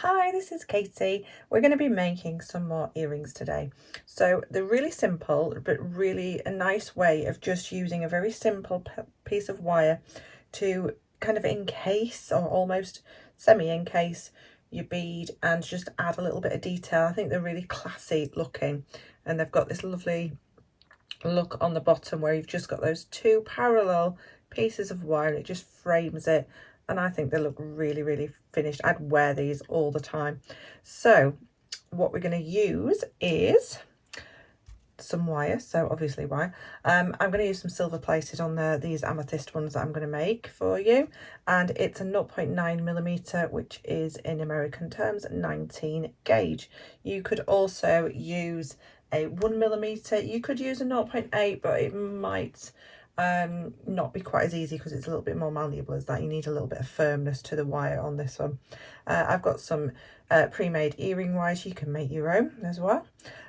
Hi, this is Katie. We're going to be making some more earrings today. So they're really simple, but really a nice way of just using a very simple piece of wire to kind of encase or almost semi-encase your bead and just add a little bit of detail. I think they're really classy looking, and they've got this lovely look on the bottom where you've just got those two parallel pieces of wire and it just frames it, and I think they look really finished. I'd wear these all the time. So what we're going to use is some wire, so obviously wire. I'm going to use some silver plated on these amethyst ones that I'm going to make for you, and it's a 0.9mm, which is in American terms 19 gauge. You could also use a 1mm, you could use a 0.8, but it might not be quite as easy because it's a little bit more malleable as that. You need a little bit of firmness to the wire on this one. I've got some pre-made earring wires. You can make your own as well,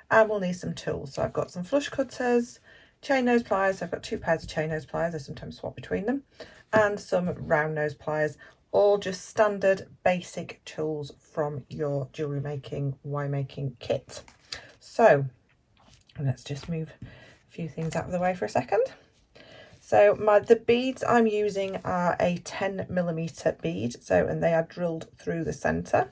and we'll need some tools. So I've got some flush cutters, chain nose pliers. I've got 2 pairs of chain nose pliers. I sometimes swap between them, and some round nose pliers, all just standard basic tools from your jewellery making, wire making kit. So let's just move a few things out of the way for a second. So the beads I'm using are a 10mm bead, and they are drilled through the centre.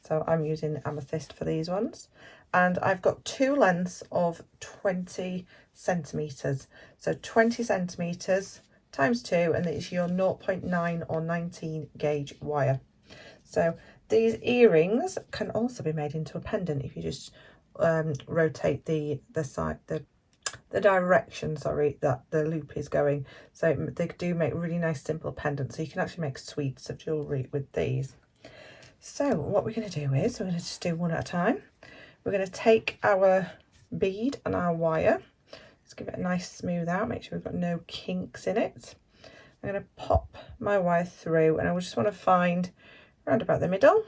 So I'm using amethyst for these ones, and I've got 2 lengths of 20 centimetres. So 20 centimetres times 2, and it's your 0.9 or 19 gauge wire. So these earrings can also be made into a pendant if you just rotate the direction, sorry, that the loop is going. So they do make really nice simple pendants, so you can actually make suites of jewellery with these. So what we're going to do is we're going to just do one at a time. We're going to take our bead and our wire, let's give it a nice smooth out, make sure we've got no kinks in it. I'm going to pop my wire through, and I just want to find around about the middle.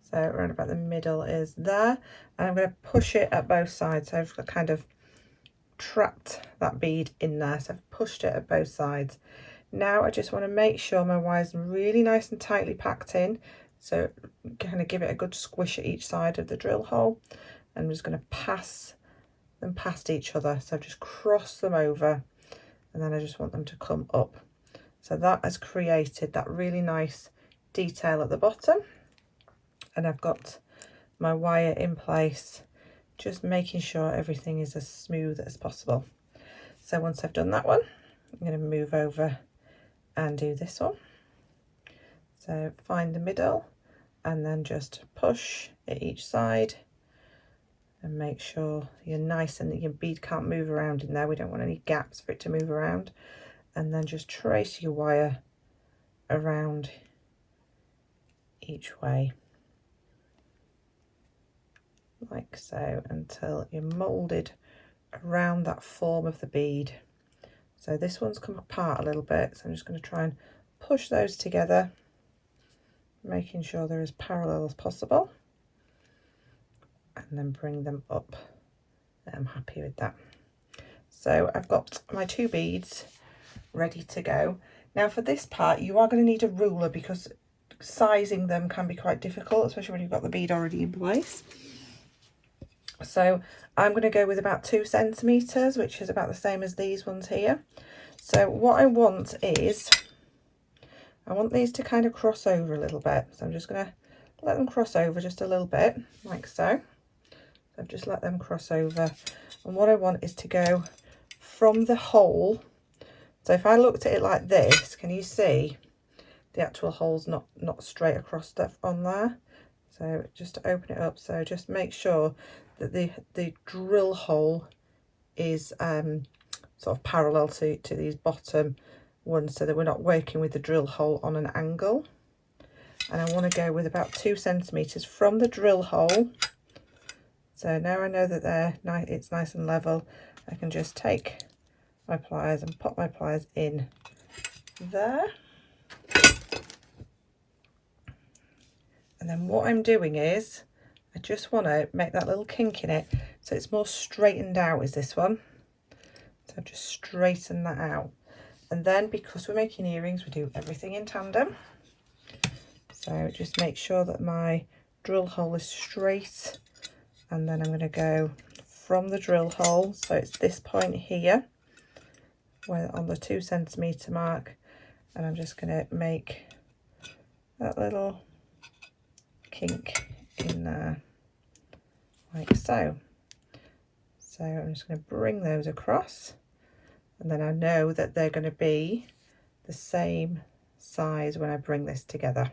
So around about the middle is there, and I'm going to push it at both sides. So I've kind of trapped that bead in there, so I've pushed it at both sides. Now I just want to make sure my wire's really nice and tightly packed in, so kind of give it a good squish at each side of the drill hole. I'm just going to pass them past each other, so just cross them over, and then I just want them to come up. So that has created that really nice detail at the bottom, and I've got my wire in place, just making sure everything is as smooth as possible. So once I've done that one, I'm going to move over and do this one. So find the middle and then just push at each side, and make sure you're nice and that your bead can't move around in there. We don't want any gaps for it to move around. And then just trace your wire around each way, like so, until you're moulded around that form of the bead. So this one's come apart a little bit, so I'm just going to try and push those together, making sure they're as parallel as possible, and then bring them up. I'm happy with that. So I've got my 2 beads ready to go. Now for this part you are going to need a ruler, because sizing them can be quite difficult, especially when you've got the bead already in place. So I'm going to go with about 2 centimetres, which is about the same as these ones here. So what I want is, I want these to kind of cross over a little bit. So I'm just going to let them cross over just a little bit, like so. So I've just let them cross over. And what I want is to go from the hole. So if I looked at it like this, can you see the actual hole's not straight across on there? So just to open it up, so just make sure that the drill hole is sort of parallel to these bottom ones, so that we're not working with the drill hole on an angle. And I want to go with about 2 centimetres from the drill hole. So now I know that it's nice and level, I can just take my pliers and pop my pliers in there. And then what I'm doing is, I just want to make that little kink in it so it's more straightened out, is this one. So I've just straightened that out. And then, because we're making earrings, we do everything in tandem. So just make sure that my drill hole is straight, and then I'm going to go from the drill hole, so it's this point here where on the 2 centimetre mark, and I'm just going to make that little kink in there like so. So I'm just going to bring those across, and then I know that they're going to be the same size when I bring this together.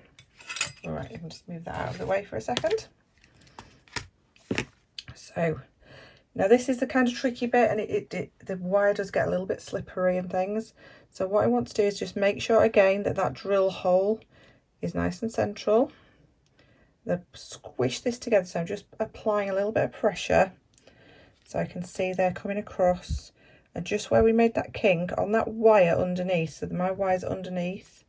All right, I'll just move that out of the way for a second. So now this is the kind of tricky bit, and the wire does get a little bit slippery and things. So what I want to do is just make sure again that that drill hole is nice and central. Then squish this together, so I'm just applying a little bit of pressure so I can see they're coming across. And just where we made that kink on that wire underneath, so my wire's underneath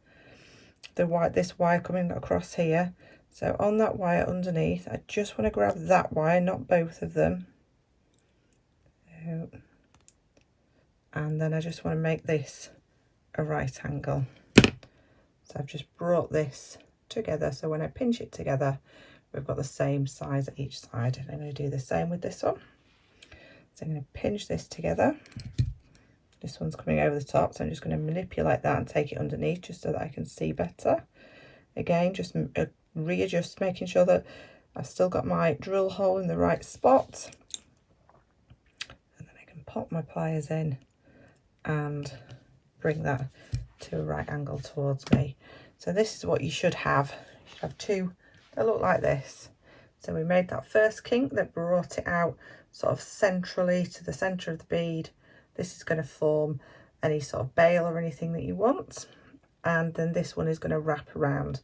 this wire coming across here. So on that wire underneath, I just want to grab that wire, not both of them. And then I just want to make this a right angle. So I've just brought this together, so when I pinch it together, we've got the same size at each side. And I'm going to do the same with this one. So I'm going to pinch this together. This one's coming over the top, so I'm just going to manipulate that and take it underneath just so that I can see better. Again, just readjust, making sure that I've still got my drill hole in the right spot. And then I can pop my pliers in and bring that to a right angle towards me. So this is what you should have. You should have two that look like this. So we made that first kink that brought it out sort of centrally to the centre of the bead. This is going to form any sort of bail or anything that you want. And then this one is going to wrap around.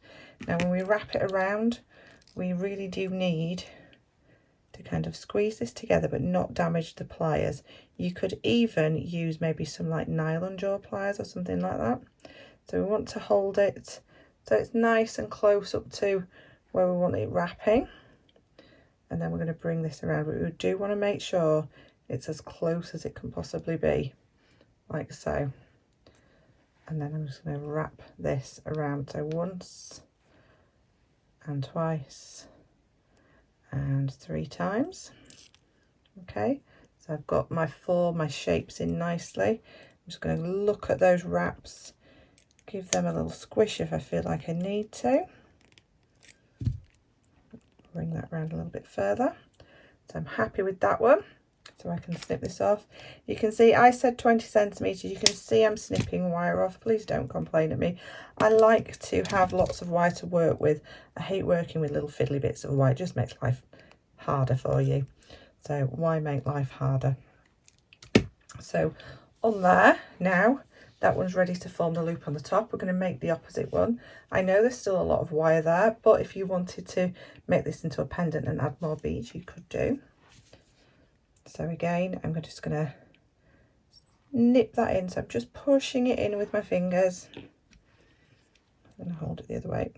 Now when we wrap it around, we really do need to kind of squeeze this together but not damage the pliers. You could even use maybe some like nylon jaw pliers or something like that. So we want to hold it so it's nice and close up to where we want it wrapping. And then we're going to bring this around, but we do want to make sure it's as close as it can possibly be, like so. And then I'm just going to wrap this around, so once and twice and 3 times. Okay, so I've got my shapes in nicely. I'm just going to look at those wraps, give them a little squish if I feel like I need to. Bring that around a little bit further. So I'm happy with that one. So I can snip this off. You can see I said 20 centimetres. You can see I'm snipping wire off. Please don't complain at me. I like to have lots of wire to work with. I hate working with little fiddly bits of wire. It just makes life harder for you. So why make life harder? So on there now, that one's ready to form the loop on the top. We're going to make the opposite one. I know there's still a lot of wire there, but if you wanted to make this into a pendant and add more beads, you could do. So again, I'm just going to nip that in. So I'm just pushing it in with my fingers. I'm going to hold it the other way.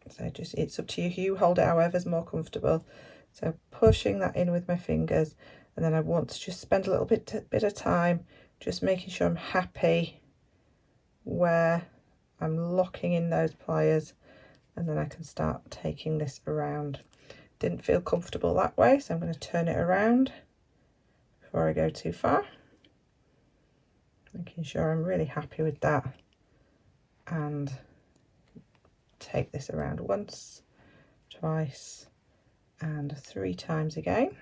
So just, it's up to you. You hold it however's more comfortable. So pushing that in with my fingers. And then I want to just spend a little bit of time just making sure I'm happy where I'm locking in those pliers. And then I can start taking this around. Didn't feel comfortable that way, so I'm going to turn it around before I go too far, making sure I'm really happy with that, and take this around once, twice and 3 times again.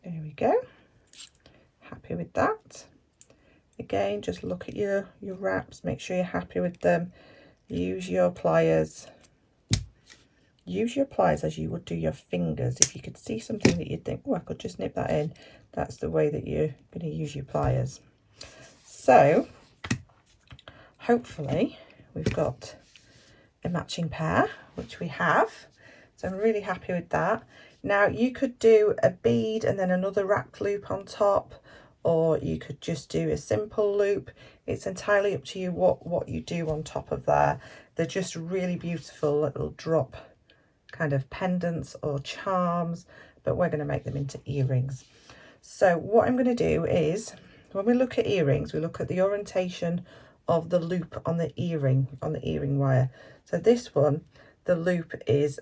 There we go, happy with that. Again, just look at your wraps, make sure you're happy with them. Use your pliers. Use your pliers as you would do your fingers. If you could see something that you'd think, oh, I could just nip that in, that's the way that you're going to use your pliers. So hopefully we've got a matching pair, which we have. So I'm really happy with that. Now you could do a bead and then another wrapped loop on top, or you could just do a simple loop. It's entirely up to you what you do on top of there. They're just really beautiful little drop kind of pendants or charms, but we're going to make them into earrings. So what I'm going to do is, when we look at earrings, we look at the orientation of the loop on the earring wire. So this one, the loop is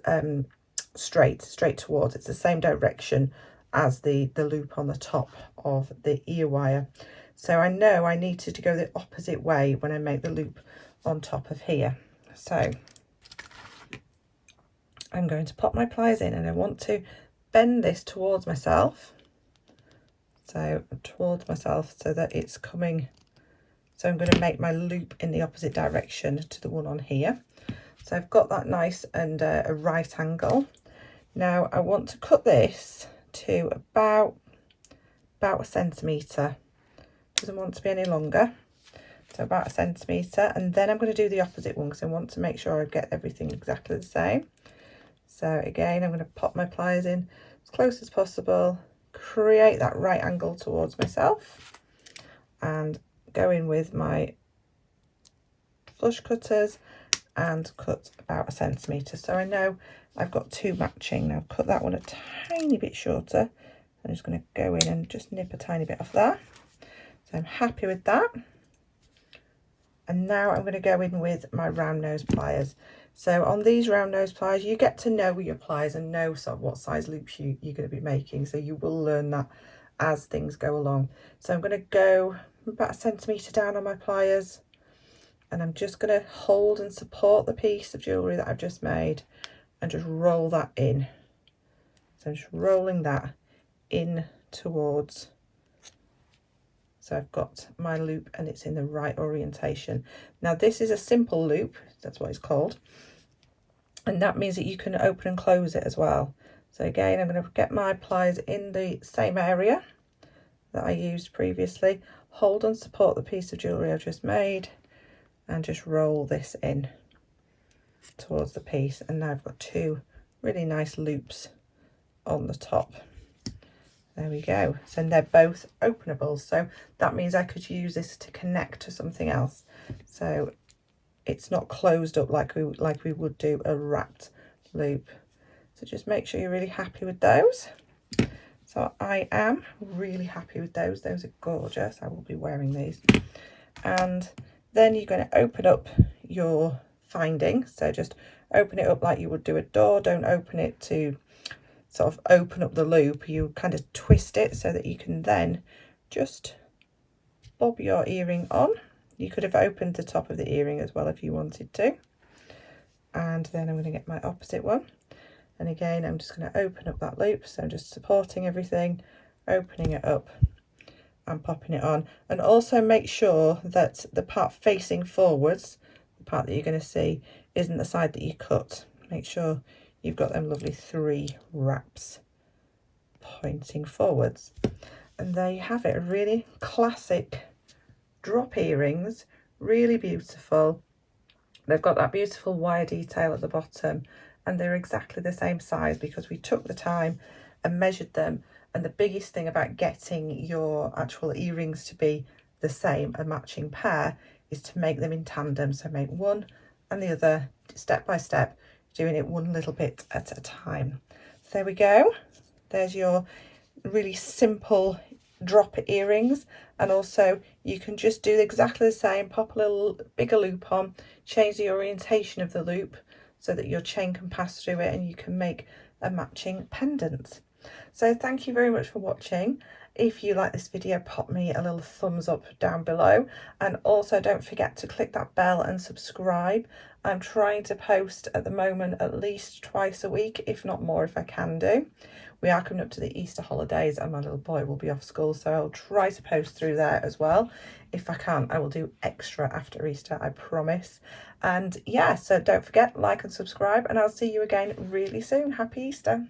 straight towards, it's the same direction as the loop on the top of the ear wire. So I know I need to go the opposite way when I make the loop on top of here. So I'm going to pop my pliers in, and I want to bend this towards myself. So towards myself so that it's coming. So I'm going to make my loop in the opposite direction to the one on here. So I've got that nice and a right angle. Now I want to cut this to about 1 centimetre. Doesn't want to be any longer. So about 1 centimetre, and then I'm going to do the opposite one because I want to make sure I get everything exactly the same. So again, I'm going to pop my pliers in as close as possible, create that right angle towards myself, and go in with my flush cutters and cut about 1 centimetre. So I know I've got 2 matching. Now cut that one a tiny bit shorter. I'm just going to go in and just nip a tiny bit off there. So I'm happy with that. And now I'm going to go in with my round nose pliers. So on these round nose pliers, you get to know your pliers and know sort of what size loops you're going to be making. So you will learn that as things go along. So I'm going to go about 1 centimetre down on my pliers, and I'm just going to hold and support the piece of jewellery that I've just made and just roll that in. So I'm just rolling that in towards. So I've got my loop and it's in the right orientation. Now this is a simple loop, that's what it's called. And that means that you can open and close it as well. So again, I'm going to get my pliers in the same area that I used previously, hold and support the piece of jewellery I've just made, and just roll this in towards the piece. And now I've got 2 really nice loops on the top. There we go. So they're both openable. So that means I could use this to connect to something else. So it's not closed up like we would do a wrapped loop. So just make sure you're really happy with those. So I am really happy with those. Those are gorgeous. I will be wearing these. And then you're going to open up your finding. So just open it up like you would do a door. Don't open it to sort of open up the loop. You kind of twist it so that you can then just bob your earring on. You could have opened the top of the earring as well if you wanted to. And then I'm going to get my opposite one. And again, I'm just going to open up that loop. So I'm just supporting everything, opening it up and popping it on. And also make sure that the part facing forwards, the part that you're going to see, isn't the side that you cut. Make sure you've got them lovely 3 wraps pointing forwards. And there you have it, really classic drop earrings, really beautiful. They've got that beautiful wire detail at the bottom, and they're exactly the same size because we took the time and measured them. And the biggest thing about getting your actual earrings to be the same, a matching pair, is to make them in tandem. So make one and the other step by step, doing it one little bit at a time. So there we go. There's your really simple drop earrings. And also you can just do exactly the same, pop a little bigger loop on, change the orientation of the loop so that your chain can pass through it and you can make a matching pendant. So thank you very much for watching. If you like this video, pop me a little thumbs up down below, and also don't forget to click that bell and subscribe. I'm trying to post at the moment at least twice a week, if not more if I can do. We are coming up to the Easter holidays and my little boy will be off school, so I'll try to post through there as well. If I can't, I will do extra after Easter, I promise. And yeah, so don't forget, like and subscribe, and I'll see you again really soon. Happy Easter.